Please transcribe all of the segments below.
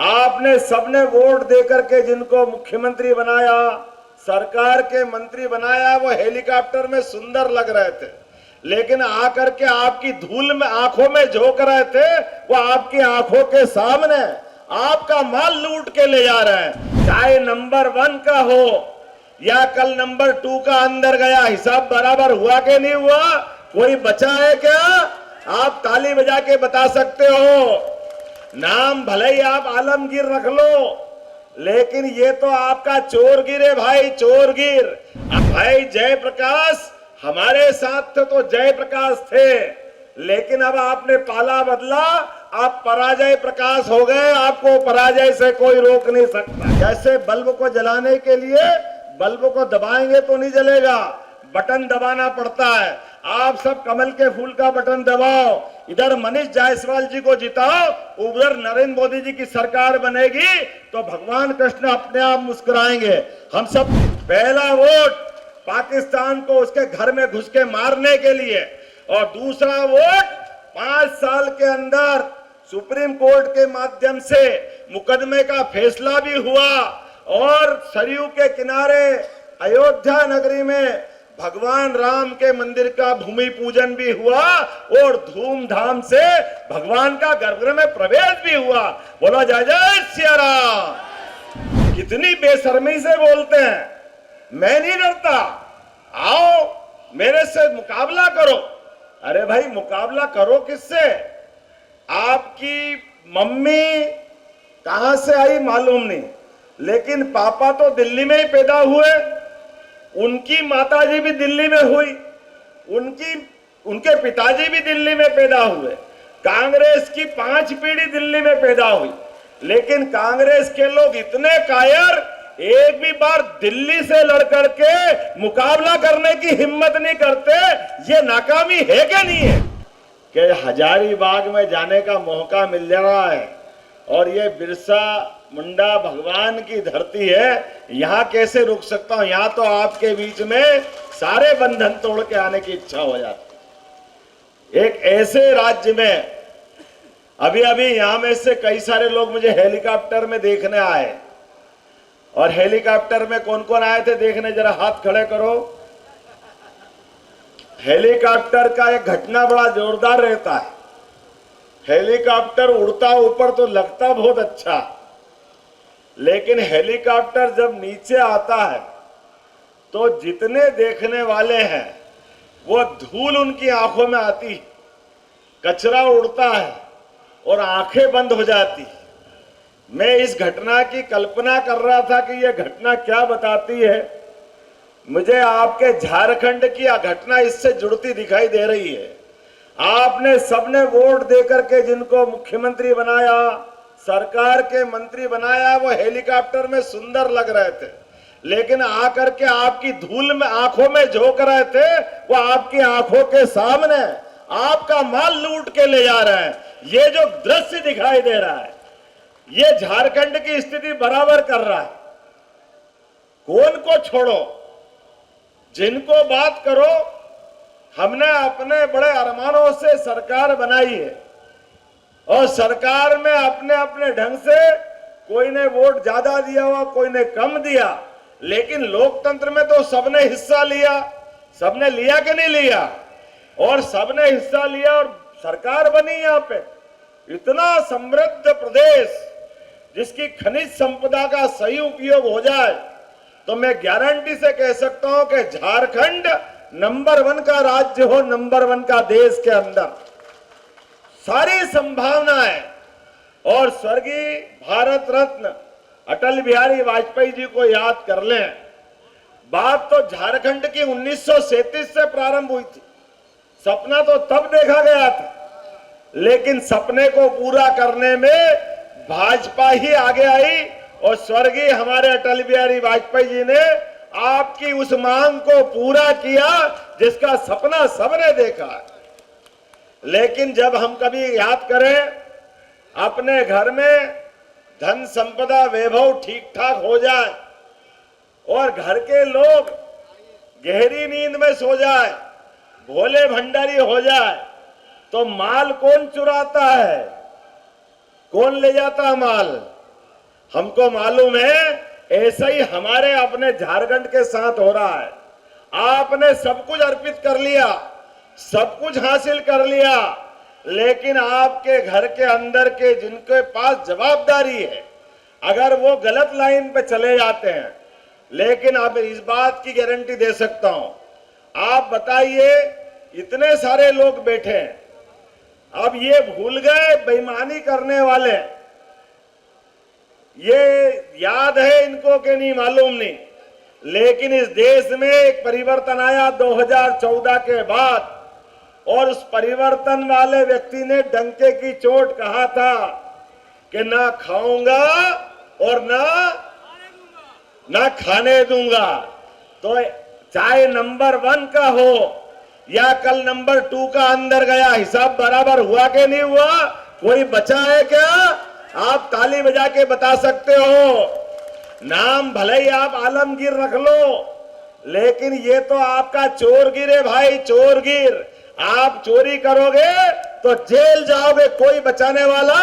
आपने सबने वोट देकर के जिनको मुख्यमंत्री बनाया, सरकार के मंत्री बनाया, वो हेलीकॉप्टर में सुंदर लग रहे थे, लेकिन आकर के आपकी धूल में आंखों में झोंक रहे थे। वो आपकी आंखों के सामने आपका माल लूट के ले जा रहे हैं। चाहे नंबर 1 का हो या कल नंबर 2 का अंदर गया, हिसाब बराबर हुआ कि नहीं हुआ? कोई बचा है क्या? आप ताली बजा के बता सकते हो। नाम भले ही आप आलमगीर रख लो, लेकिन ये तो आपका चोरगिर है भाई, चोरगिर। भाई जयप्रकाश हमारे साथ थे तो जयप्रकाश थे, लेकिन अब आपने पाला बदला, आप पराजय प्रकाश हो गए। आपको पराजय से कोई रोक नहीं सकता। जैसे बल्ब को जलाने के लिए बल्ब को दबाएंगे तो नहीं जलेगा, बटन दबाना पड़ता है। आप सब कमल के फूल का बटन दबाओ, इधर मनीष जायसवाल जी को जिताओ, उधर नरेंद्र मोदी जी की सरकार बनेगी तो भगवान कृष्ण अपने आप मुस्कुराएंगे। हम सब पहला वोट पाकिस्तान को उसके घर में घुस के मारने के लिए, और दूसरा वोट 5 साल के अंदर सुप्रीम कोर्ट के माध्यम से मुकदमे का फैसला भी हुआ और सरयू के किनारे अयोध्या नगरी में भगवान राम के मंदिर का भूमि पूजन भी हुआ और धूमधाम से भगवान का गर्भगृह में प्रवेश भी हुआ। बोलो जय जय सिया राम। कितनी बेशर्मी से बोलते हैं। मैं नहीं डरता, आओ मेरे से मुकाबला करो। अरे भाई मुकाबला करो किससे? आपकी मम्मी कहां से आई मालूम नहीं, लेकिन पापा तो दिल्ली में ही पैदा हुए, उनकी माताजी भी दिल्ली में हुई, उनके पिताजी भी दिल्ली में पैदा हुए, कांग्रेस की 5 पीढ़ी दिल्ली में पैदा हुई, लेकिन कांग्रेस के लोग इतने कायर, एक भी बार दिल्ली से लड़कर के मुकाबला करने की हिम्मत नहीं करते। ये नाकामी है क्या नहीं है? कि हजारीबाग में जाने का मौका मिल रहा है और ये बिरसा मुंडा भगवान की धरती है, यहां कैसे रुक सकता हूं? यहां तो आपके बीच में सारे बंधन तोड़ के आने की इच्छा हो जाती। एक ऐसे राज्य में अभी यहां में से कई सारे लोग मुझे हेलीकॉप्टर में देखने आए, और हेलीकॉप्टर में कौन कौन आए थे देखने, जरा हाथ खड़े करो। हेलीकॉप्टर का एक घटना बड़ा जोरदार रहता है। हेलीकॉप्टर उड़ता ऊपर तो लगता बहुत अच्छा, लेकिन हेलीकॉप्टर जब नीचे आता है तो जितने देखने वाले हैं वो धूल उनकी आंखों में आती, कचरा उड़ता है और आंखें बंद हो जाती। मैं इस घटना की कल्पना कर रहा था कि यह घटना क्या बताती है। मुझे आपके झारखंड की घटना इससे जुड़ती दिखाई दे रही है। आपने सबने वोट देकर के जिनको मुख्यमंत्री बनाया, सरकार के मंत्री बनाया, वो हेलीकॉप्टर में सुंदर लग रहे थे, लेकिन आकर के आपकी धूल में आंखों में झोंक रहे थे। वो आपकी आंखों के सामने आपका माल लूट के ले जा रहे हैं। ये जो दृश्य दिखाई दे रहा है, ये झारखंड की स्थिति बराबर कर रहा है। कौन को छोड़ो, जिनको बात करो। हमने अपने बड़े अरमानों से सरकार बनाई है और सरकार में अपने अपने ढंग से कोई ने वोट ज्यादा दिया हुआ, कोई ने कम दिया, लेकिन लोकतंत्र में तो सबने हिस्सा लिया। सबने लिया कि नहीं लिया? और सबने हिस्सा लिया और सरकार बनी। यहाँ पे इतना समृद्ध प्रदेश जिसकी खनिज संपदा का सही उपयोग हो जाए तो मैं गारंटी से कह सकता हूं कि झारखंड नंबर 1 का राज्य हो, नंबर 1 का देश के अंदर सारी संभावनाएं। और स्वर्गीय भारत रत्न अटल बिहारी वाजपेयी जी को याद कर लें। बात तो झारखंड की 1937 से प्रारंभ हुई थी। सपना तो तब देखा गया था, लेकिन सपने को पूरा करने में भाजपा ही आगे आई और स्वर्गीय हमारे अटल बिहारी वाजपेयी जी ने आपकी उस मांग को पूरा किया जिसका सपना सबने देखा है। लेकिन जब हम कभी याद करें अपने घर में धन संपदा वैभव ठीक ठाक हो जाए और घर के लोग गहरी नींद में सो जाए, भोले भंडारी हो जाए, तो माल कौन चुराता है? कौन ले जाता है माल? हमको मालूम है ऐसा ही हमारे अपने झारखंड के साथ हो रहा है। आपने सब कुछ अर्पित कर लिया, सब कुछ हासिल कर लिया, लेकिन आपके घर के अंदर के जिनके पास जवाबदारी है, अगर वो गलत लाइन पे चले जाते हैं, लेकिन अब इस बात की गारंटी दे सकता हूं, आप बताइए इतने सारे लोग बैठे हैं, अब ये भूल गए बेईमानी करने वाले, ये याद है इनको कि नहीं मालूम नहीं, लेकिन इस देश में एक परिवर्तन आया 2014 के बाद, और उस परिवर्तन वाले व्यक्ति ने डंके की चोट कहा था कि ना खाऊंगा और ना खाने दूंगा। तो चाहे नंबर 1 का हो या कल नंबर 2 का अंदर गया, हिसाब बराबर हुआ कि नहीं हुआ? कोई बचा है क्या? आप ताली बजा के बता सकते हो। नाम भले ही आप आलमगीर रख लो, लेकिन ये तो आपका चोरगिर है भाई, चोरगिर। आप चोरी करोगे तो जेल जाओगे, कोई बचाने वाला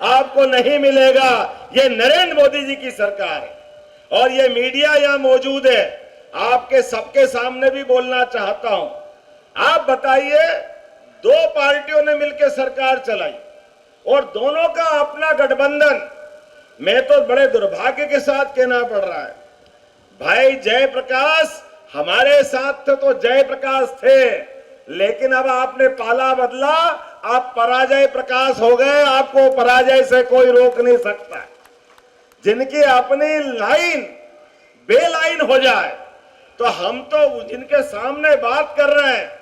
आपको नहीं मिलेगा। ये नरेंद्र मोदी जी की सरकार है और ये मीडिया यहां मौजूद है, आपके सबके सामने भी बोलना चाहता हूं। आप बताइए, 2 पार्टियों ने मिलकर सरकार चलाई और दोनों का अपना गठबंधन, मैं तो बड़े दुर्भाग्य के साथ कहना पड़ रहा है भाई, जयप्रकाश हमारे साथ थे तो जयप्रकाश थे, लेकिन अब आपने पाला बदला, आप पराजय प्रकाश हो गए, आपको पराजय से कोई रोक नहीं सकता। जिनकी अपनी लाइन बेलाइन हो जाए, तो हम तो जिनके सामने बात कर रहे हैं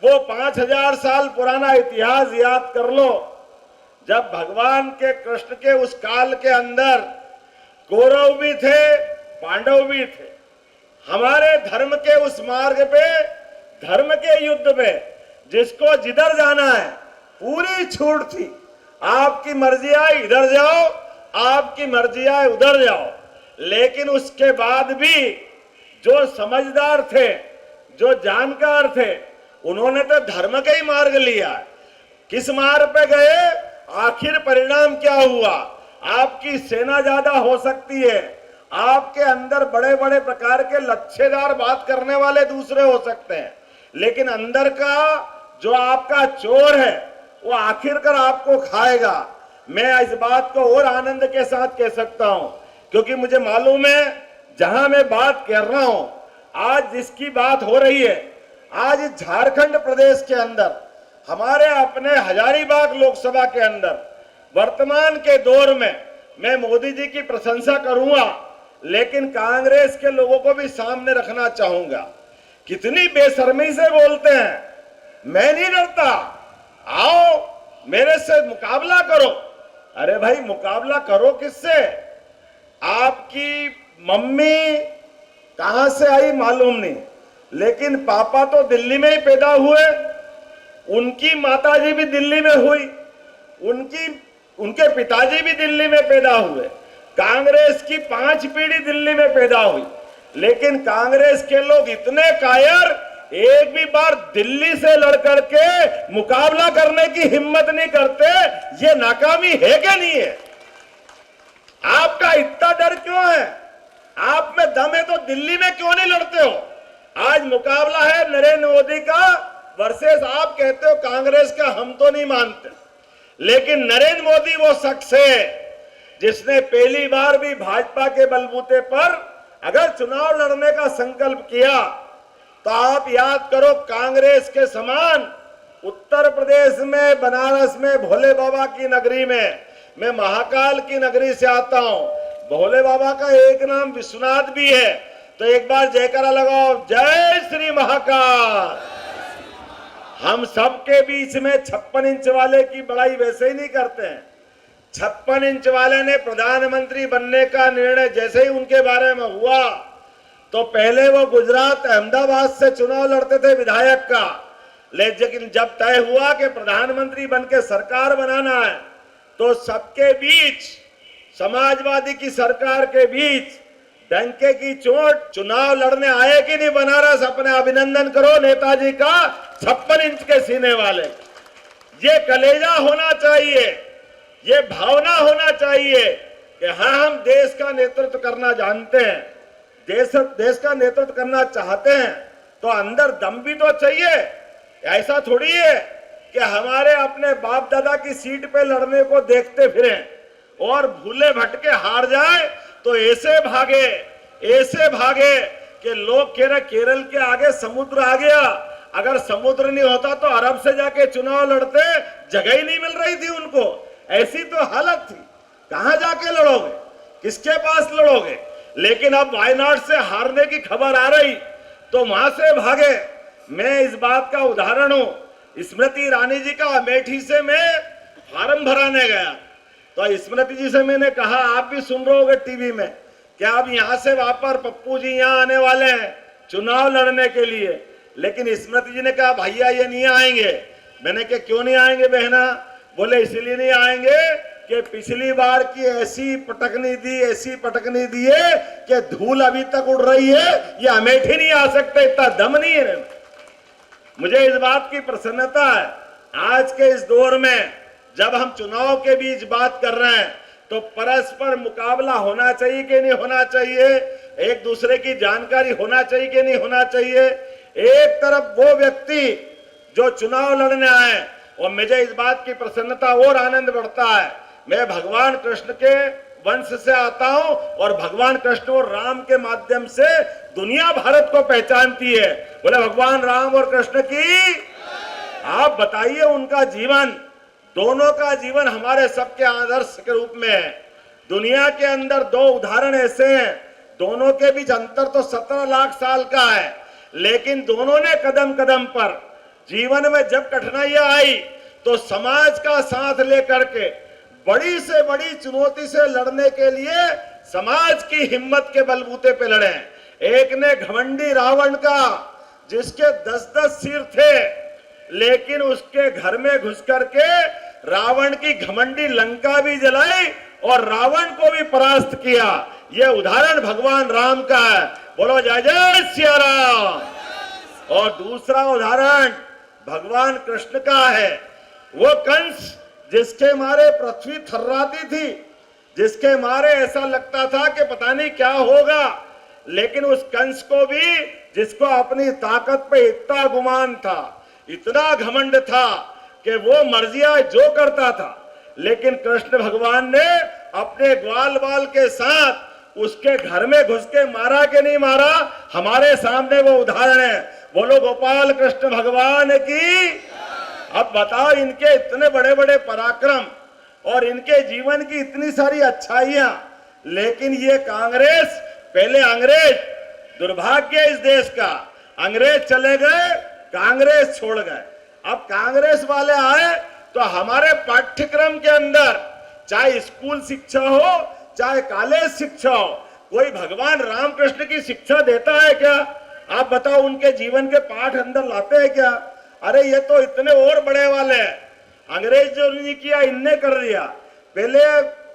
वो 5000 साल पुराना इतिहास याद कर लो। जब भगवान के कृष्ण के उस काल के अंदर कौरव भी थे, पांडव भी थे, हमारे धर्म के उस मार्ग पे, धर्म के युद्ध में जिसको जिधर जाना है पूरी छूट थी। आपकी मर्जी आए इधर जाओ, आपकी मर्जी आए उधर जाओ, लेकिन उसके बाद भी जो समझदार थे, जो जानकार थे, उन्होंने तो धर्म का ही मार्ग लिया। किस मार्ग पे गए? आखिर परिणाम क्या हुआ? आपकी सेना ज्यादा हो सकती है, आपके अंदर बड़े बड़े प्रकार के लच्छेदार बात करने वाले दूसरे हो सकते हैं, लेकिन अंदर का जो आपका चोर है वो आखिरकार आपको खाएगा। मैं इस बात को और आनंद के साथ कह सकता हूं, क्योंकि मुझे मालूम है जहां मैं बात कर रहा हूं, आज जिसकी बात हो रही है, आज झारखंड प्रदेश के अंदर, हमारे अपने हजारीबाग लोकसभा के अंदर, वर्तमान के दौर में मैं मोदी जी की प्रशंसा करूंगा, लेकिन कांग्रेस के लोगों को भी सामने रखना चाहूंगा। कितनी बेशर्मी से बोलते हैं, मैं नहीं डरता, आओ मेरे से मुकाबला करो। अरे भाई, मुकाबला करो किससे? आपकी मम्मी कहां से आई मालूम नहीं, लेकिन पापा तो दिल्ली में ही पैदा हुए, उनकी माताजी भी दिल्ली में हुई, उनके पिताजी भी दिल्ली में पैदा हुए, कांग्रेस की 5 पीढ़ी दिल्ली में पैदा हुई, लेकिन कांग्रेस के लोग इतने कायर, एक भी बार दिल्ली से लड़कर के मुकाबला करने की हिम्मत नहीं करते। ये नाकामी है क्या नहीं है? आपका इतना डर क्यों है? आप में दम है तो दिल्ली में क्यों नहीं लड़ते हो? आज मुकाबला है नरेंद्र मोदी का वर्सेस, आप कहते हो कांग्रेस का, हम तो नहीं मानते, लेकिन नरेंद्र मोदी वो शख्स है जिसने पहली बार भी भाजपा के बलबूते पर अगर चुनाव लड़ने का संकल्प किया, तो आप याद करो, कांग्रेस के समान उत्तर प्रदेश में, बनारस में, भोले बाबा की नगरी में, मैं महाकाल की नगरी से आता हूं, भोले बाबा का एक नाम विश्वनाथ भी है, तो एक बार जयकारा लगाओ, जय श्री महाकाल। हम सबके बीच में 56 इंच वाले की बड़ाई वैसे ही नहीं करते हैं। 56 इंच वाले ने प्रधानमंत्री बनने का निर्णय जैसे ही उनके बारे में हुआ, तो पहले वो गुजरात अहमदाबाद से चुनाव लड़ते थे विधायक का, लेकिन जब तय हुआ कि प्रधानमंत्री बनके सरकार बनाना है, तो सबके बीच, समाजवादी की सरकार के बीच डंके की चोट, चुनाव लड़ने आए कि नहीं बनारस? अपने अभिनंदन करो नेताजी का, 56 इंच के सीने वाले। ये कलेजा होना चाहिए, ये भावना होना चाहिए कि हाँ हम देश का नेतृत्व करना जानते हैं, देश का नेतृत्व करना चाहते हैं, तो अंदर दम भी तो चाहिए। ऐसा थोड़ी है कि हमारे अपने बाप दादा की सीट पे लड़ने को देखते फिरें और भूले भटके हार जाए तो ऐसे भागे कि लोग कह रहे केरल के आगे समुद्र आ गया। अगर समुद्र नहीं होता तो अरब से जाके चुनाव लड़ते, जगह ही नहीं मिल रही थी उनको, ऐसी तो हालत थी। कहां जाके लड़ोगे, किसके पास लड़ोगे? लेकिन अब वायनाड से हारने की खबर आ रही तो वहां से भागे। मैं इस बात का उदाहरण हूं, स्मृति ईरानी जी का अमेठी से मैं फार्म भराने गया तो स्मृति जी से मैंने कहा, आप भी सुन रहे होगे टीवी में, कि अब यहां से वापस पप्पू जी यहां आने वाले हैं चुनाव लड़ने के लिए। लेकिन स्मृति जी ने कहा, भैया ये नहीं आएंगे। मैंने कहा क्यों नहीं आएंगे बहना? बोले इसलिए नहीं आएंगे कि पिछली बार की ऐसी पटकनी दी है कि धूल अभी तक उड़ रही है, ये अमेठी नहीं आ सकते, इतना दम नहीं है। मुझे इस बात की प्रसन्नता है, आज के इस दौर में जब हम चुनाव के बीच बात कर रहे हैं तो परस्पर मुकाबला होना चाहिए कि नहीं होना चाहिए, एक दूसरे की जानकारी होना चाहिए कि नहीं होना चाहिए। एक तरफ वो व्यक्ति जो चुनाव लड़ने आए, और मुझे इस बात की प्रसन्नता और आनंद बढ़ता है, मैं भगवान कृष्ण के वंश से आता हूं और भगवान कृष्ण और राम के माध्यम से दुनिया भारत को पहचानती है। बोले भगवान राम और कृष्ण की। आप बताइए, उनका जीवन, दोनों का जीवन हमारे सबके आदर्श के रूप में है। दुनिया के अंदर दो उदाहरण ऐसे हैं, दोनों के बीच अंतर तो 17 लाख साल का है, लेकिन दोनों ने कदम कदम पर जीवन में जब कठिनाइयां आई तो समाज का साथ लेकर के बड़ी से बड़ी चुनौती से लड़ने के लिए समाज की हिम्मत के बलबूते पे लड़े। एक ने घमंडी रावण का, जिसके 10-10 सिर थे, लेकिन उसके घर में घुस करके रावण की घमंडी लंका भी जलाई और रावण को भी परास्त किया। यह उदाहरण भगवान राम का है। बोलो जय जय सिया राम। और दूसरा उदाहरण भगवान कृष्ण का है, वो कंस जिसके मारे पृथ्वी थर्राती थी, जिसके मारे ऐसा लगता था कि पता नहीं क्या होगा, लेकिन उस कंस को भी, जिसको अपनी ताकत पे इतना गुमान था, इतना घमंड था कि वो मर्जियां जो करता था, लेकिन कृष्ण भगवान ने अपने ग्वाल बाल के साथ उसके घर में घुस के मारा कि नहीं मारा, हमारे सामने वो उदाहरण है। बोलो गोपाल कृष्ण भगवान की। अब बताओ, इनके इतने बड़े बड़े पराक्रम और इनके जीवन की इतनी सारी अच्छाइयां, लेकिन ये कांग्रेस, पहले अंग्रेज, दुर्भाग्य इस देश का, अंग्रेज चले गए, कांग्रेस छोड़ गए। अब कांग्रेस वाले आए तो हमारे पाठ्यक्रम के अंदर, चाहे स्कूल शिक्षा हो चाहे कॉलेज शिक्षा हो, कोई भगवान रामकृष्ण की शिक्षा देता है क्या? आप बताओ, उनके जीवन के पाठ अंदर लाते हैं क्या? अरे ये तो इतने और बड़े वाले हैं, अंग्रेज जो नहीं किया इनने कर दिया। पहले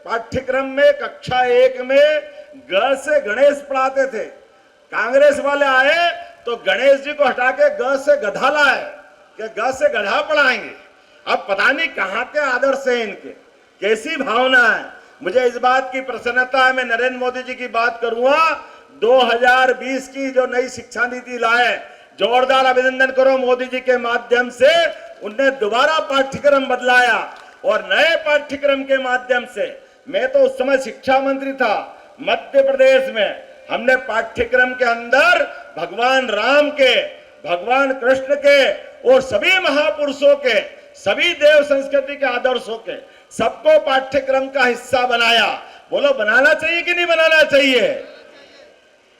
पाठ्यक्रम में कक्षा 1 में ग से गणेश पढ़ाते थे, कांग्रेस वाले आए तो गणेश जी को हटा के ग से गधा लाए कि ग से गधा पढ़ाएंगे। अब पता नहीं कहां के आदर्श है इनके, कैसी भावना है। मुझे इस बात की प्रसन्नता है, मैं नरेंद्र मोदी जी की बात करूंगा, 2020 की जो नई शिक्षा नीति लाए, जोरदार अभिनंदन करो मोदी जी के माध्यम से। उनने दोबारा पाठ्यक्रम बदलाया और नए पाठ्यक्रम के माध्यम से, मैं तो उस समय शिक्षा मंत्री था मध्य प्रदेश में, हमने पाठ्यक्रम के अंदर भगवान राम के, भगवान कृष्ण के और सभी महापुरुषों के, सभी देव संस्कृति के आदर्शों के, सबको पाठ्यक्रम का हिस्सा बनाया। बोलो बनाना चाहिए कि नहीं बनाना चाहिए?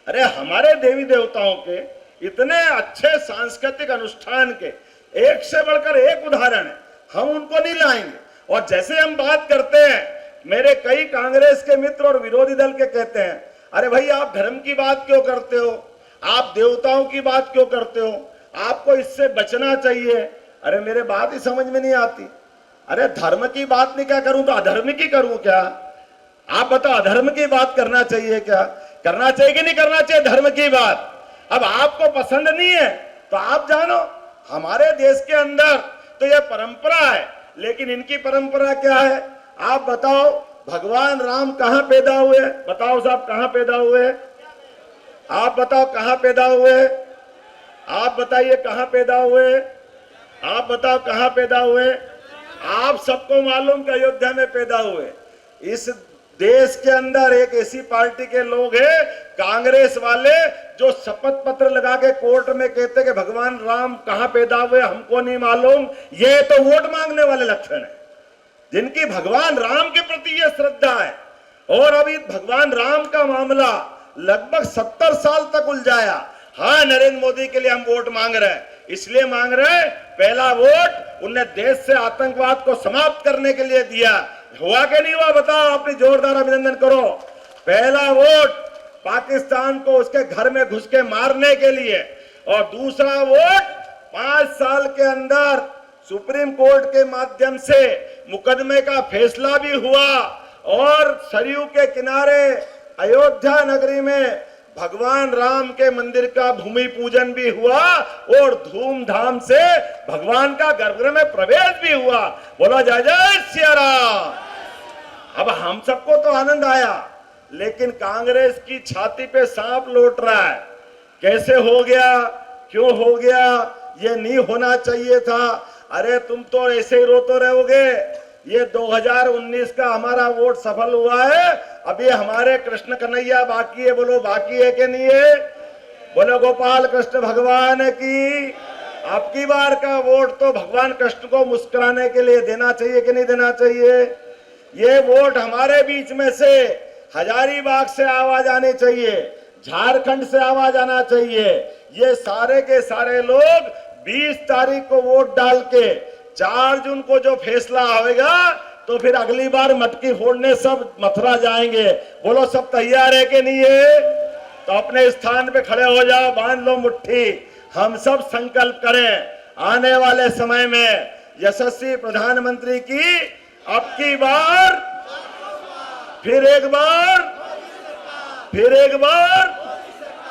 अरे हमारे देवी देवताओं के इतने अच्छे सांस्कृतिक अनुष्ठान के एक से बढ़कर एक उदाहरण है, हम उनको नहीं लाएंगे। और जैसे हम बात करते हैं, मेरे कई कांग्रेस के मित्र और विरोधी दल के कहते हैं, अरे भाई आप धर्म की बात क्यों करते हो, आप देवताओं की बात क्यों करते हो, आपको इससे बचना चाहिए। अरे मेरे बात ही समझ में नहीं आती। अरे धर्म की बात नहीं क्या करूं तो अधर्म की करूं क्या? आप बताओ, अधर्म की बात करना चाहिए क्या? करना चाहिए कि नहीं करना चाहिए धर्म की बात? अब आपको पसंद नहीं है तो आप जानो, हमारे देश के अंदर तो यह परंपरा है, लेकिन इनकी परंपरा क्या है आप बताओ? भगवान राम कहां पैदा हुए? बताओ साहब, कहां पैदा हुए? आप बताओ कहां पैदा हुए? आप बताइए कहां पैदा हुए? आप बताओ कहां पैदा हुए? आप सबको मालूम कि अयोध्या में पैदा हुए। इस देश के अंदर एक ऐसी पार्टी के लोग हैं, कांग्रेस वाले, जो शपथ पत्र लगा के कोर्ट में कहते कि भगवान राम कहां पैदा हुए हमको नहीं मालूम। ये तो वोट मांगने वाले लक्षण है, जिनकी भगवान राम के प्रति ये श्रद्धा है। और अभी भगवान राम का मामला लगभग 70 साल तक उलझाया। हाँ, नरेंद्र मोदी के लिए हम वोट मांग रहे हैं, इसलिए मांग रहे हैं, पहला वोट उन्हें देश से आतंकवाद को समाप्त करने के लिए दिया। हुआ कि नहीं हुआ? बताओ, अपनी जोरदार अभिनंदन करो। पहला वोट पाकिस्तान को उसके घर में घुस के मारने के लिए, और दूसरा वोट 5 साल के अंदर सुप्रीम कोर्ट के माध्यम से मुकदमे का फैसला भी हुआ और सरयू के किनारे अयोध्या नगरी में भगवान राम के मंदिर का भूमि पूजन भी हुआ और धूमधाम से भगवान का गर्भगृह में प्रवेश भी हुआ। बोलो जय जय सिया राम। अब हम सबको तो आनंद आया, लेकिन कांग्रेस की छाती पे सांप लौट रहा है। कैसे हो गया? क्यों हो गया? ये नहीं होना चाहिए था। अरे तुम तो ऐसे ही रोते रहोगे। ये 2019 का हमारा वोट सफल हुआ है, अभी हमारे कृष्ण कन्हैया बाकी है। बोलो बाकी है कि नहीं है? बोलो गोपाल कृष्ण भगवान की। अब की बार का वोट तो भगवान कृष्ण को मुस्कुराने के लिए देना चाहिए कि नहीं देना चाहिए? ये वोट हमारे बीच में से हजारीबाग से आवाज आनी चाहिए, झारखंड से आवाज आना चाहिए। ये सारे के सारे लोग 20 तारीख को वोट डाल के 4 जून को जो फैसला होगा तो फिर अगली बार मटकी फोड़ने सब मथुरा जाएंगे। बोलो सब तैयार है कि नहीं है? तो अपने स्थान पे खड़े हो जाओ, बांध लो मुट्ठी। हम सब संकल्प करें, आने वाले समय में यशस्वी प्रधानमंत्री की अब की बार, फिर एक बार, फिर एक बार।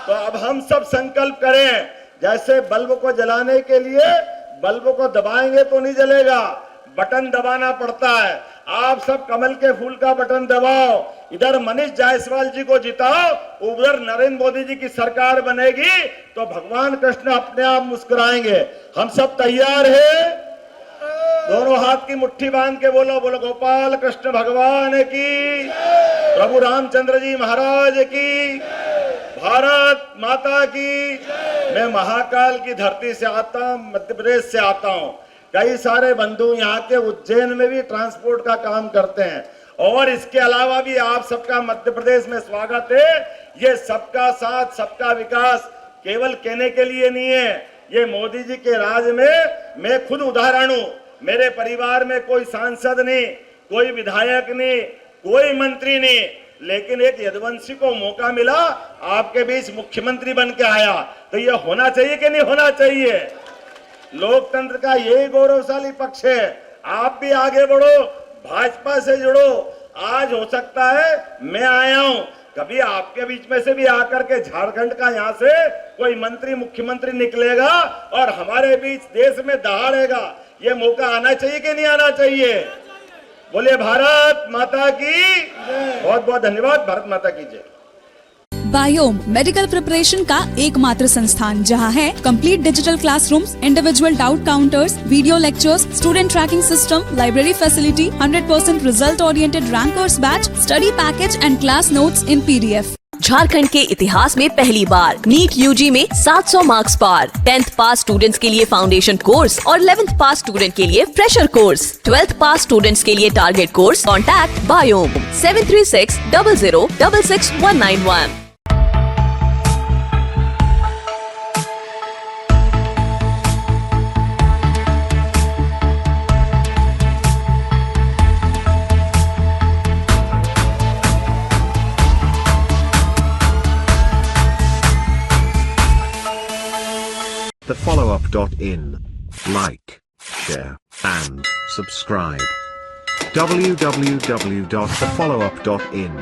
तो अब हम सब संकल्प करें, जैसे बल्ब को जलाने के लिए बल्ब को दबाएंगे तो नहीं जलेगा, बटन दबाना पड़ता है। आप सब कमल के फूल का बटन दबाओ, इधर मनीष जायसवाल जी को जिताओ, उधर नरेंद्र मोदी जी की सरकार बनेगी तो भगवान कृष्ण अपने आप मुस्कुराएंगे। हम सब तैयार हैं? दोनों हाथ की मुट्ठी बांध के बोलो, बोलो गोपाल कृष्ण भगवान की, प्रभु रामचंद्र जी महाराज की, भारत माता की। मैं महाकाल की धरती से आता हूं, मध्य प्रदेश से आता हूं। कई सारे बंधु यहाँ के उज्जैन में भी ट्रांसपोर्ट का काम करते हैं, और इसके अलावा भी आप सबका मध्य प्रदेश में स्वागत है। ये सबका साथ सबका विकास केवल कहने के लिए नहीं है, ये मोदी जी के राज में मैं खुद उदाहरण हूं। मेरे परिवार में कोई सांसद नहीं, कोई विधायक नहीं, कोई मंत्री नहीं, लेकिन एक यदुवंशी को मौका मिला, आपके बीच मुख्यमंत्री बन के आया। तो ये होना चाहिए कि नहीं होना चाहिए? लोकतंत्र का यही गौरवशाली पक्ष है। आप भी आगे बढ़ो, भाजपा से जुड़ो। आज हो सकता है मैं आया हूं, कभी आपके बीच में से भी आकर के झारखंड का यहाँ से कोई मंत्री मुख्यमंत्री निकलेगा और हमारे बीच देश में दहाड़ेगा। ये मौका आना चाहिए कि नहीं आना चाहिए? बोले भारत माता की। बहुत बहुत धन्यवाद। भारत माता की जय। बायोम मेडिकल प्रिपरेशन का एकमात्र संस्थान जहां है complete digital classrooms, individual doubt counters, video lectures, student tracking system, library facility, 100% result oriented rankers batch, study package and class notes in PDF। Jharkhand के इतिहास में पहली बार नीट UG में 700 मार्क्स पार। 10th पास स्टूडेंट्स के लिए फाउंडेशन कोर्स और 11th पास student के लिए फ्रेशर कोर्स। 12th पास स्टूडेंट्स के लिए target course. Contact biome 7360066191। thefollowup.in. Like, share, and subscribe. www.thefollowup.in